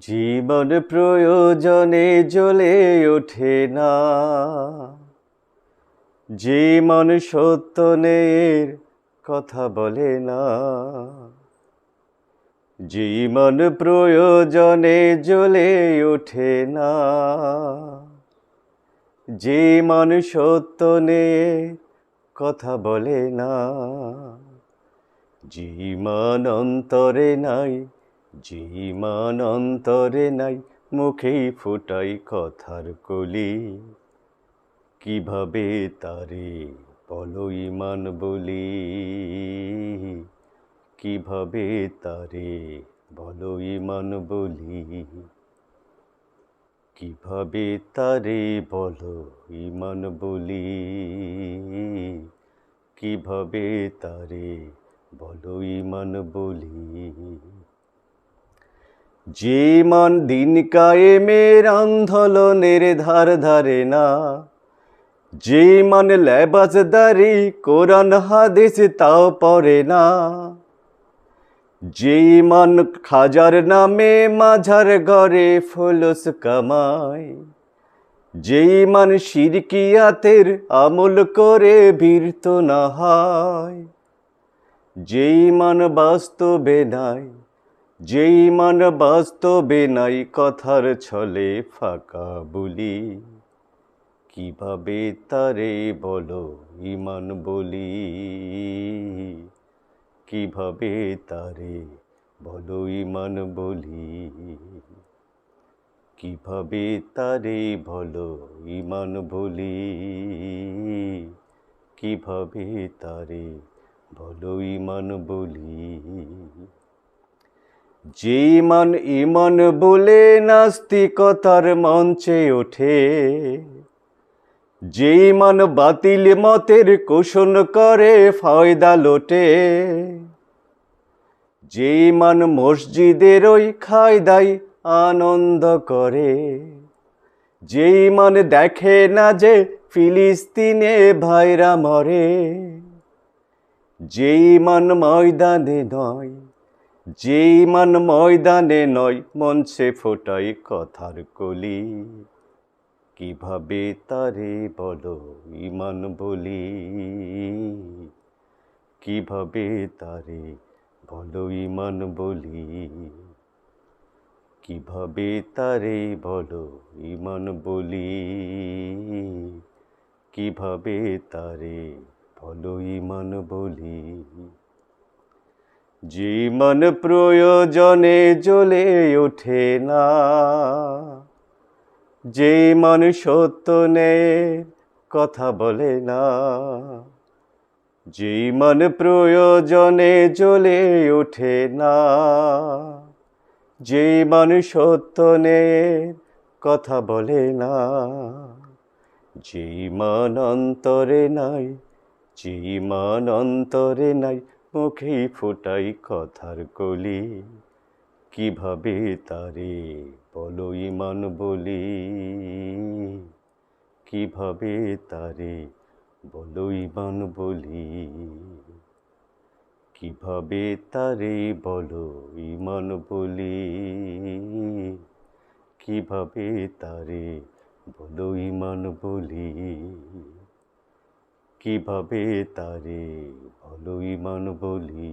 জীবন প্রয়োজনে জ্বলে ওঠে না, যে মন সত্য নেয়ের কথা বলে না। জীবন প্রয়োজনে জ্বলে ওঠে না, যে মন সত্য নেয়ের কথা বলে না। জীবন অন্তরে নাই, জীবন অন্তরে নাই, মুখেই ফোটাই কথার কলি। কিভাবে তারে বলো ঈমান বলি, কিভাবে তারে বলো ঈমান বলি, কিভাবে তারে বলো ঈমান বলি, কিভাবে তারে বলো ঈমান বলি। যে মান দিন কায়েমের আন্দোলনের ধার ধারে না, যে মান লেবাসদারি কোরআন হাদিস তাও পড়ে না, যে মান খাজার নামে মাঝার ঘরে ফুলুস কামায়, যেই মান শিরকিয়াতের আমল করে বীরত না হয়, যেই মান বাস্তবে নাই, যেই মান বাস্তবে নাই, কথার ছলে ফাঁকা বলি। কিভাবে তারে বলো ঈমান বলি, কিভাবে তারে বলো ঈমান বলি, কিভাবে তারে বলো ঈমান বলি, কিভাবে তারে বলো ঈমান বলি। যে মান ঈমান বলে নাস্তিকতার মঞ্চে ওঠে, যেই মান বাতিল মতের কোষণ করে ফায়দা লোটে, যেই মান মসজিদের ওই খায়দায় আনন্দ করে, যেই মান দেখে না যে ফিলিস্তিনে ভাইরা মরে, যেই মান ময়দানে নয়, যেই মান ময়দানে নয়, মঞ্চে ফোটাই কথার কলি। কিভাবে তারে বলো ঈমান বলি, কিভাবে তারে বলো ঈমান বলি, কিভাবে তারে বলো ঈমান বলি, কিভাবে তারে বলো ঈমান বলি। জীবন প্রয়োজনে জ্বলে ওঠে না, যে মান সত্য নেয়ের কথা বলে না, যে মান প্রয়োজনে জ্বলে ওঠে না, যে মান সত্য নেয়ের কথা বলে না। যে মান অন্তরে নাই, যে মান অন্তরে নাই, মুখেই ফোটাই কথার কলি। কিভাবে তারে বলো ঈমান বলি, কিভাবে তারে বলো ঈমান বলি, কিভাবে তারে বলো ঈমান বলি, কিভাবে তারে বলো ঈমান বলি, কিভাবে তারে বলো ঈমান বলি।